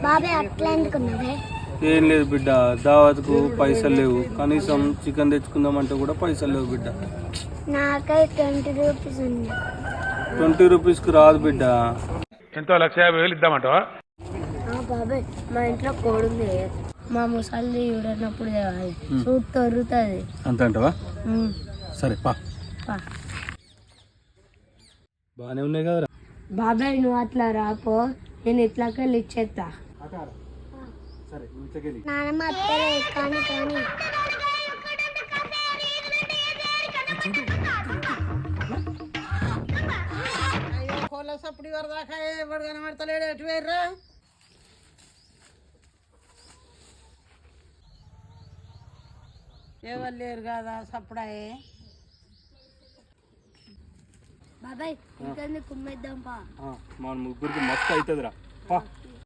బాబాయ్ అట్లా ఎందుకున్నావే? ఏం లేదు బిడ్డ, దావత్కు పైసలు లేవు. కనీసం చికెన్ తెచ్చుకుందామంటే కూడా పైసలు లేవు బిడ్డ. నాకై 20 రూపీస్ ఉంది. 20 రూపీస్కి రాదు బిడ్డ. ఎంతో 1,50,000 ఇద్దామంటావా? బాబాయ్ మా ఇంట్లో కోడుంది, మా ముసలి చూడనప్పుడు తేవాలి, సూట్ తొరుతుంది. అంత అంటావా? సరే పా. బాగానే ఉన్నాయి కదరా. బాబాయ్ నువ్వు అట్లా రాపో, నేను ఇట్లాకెళ్ళి ఇచ్చేస్తా. నానమ్మ అత్తలే కానీ కానీ సప్పుడు వరదాకా ఎవడు కనబడతలేడు. ఎటు వేర్రా? ఎవరు లేరు కదా సప్పుడాయే. బాబాయ్ ఇంకెందుకు కుమ్మేద్దాం పా. మన ముగ్గురికి మస్తు అవుతుందిరా.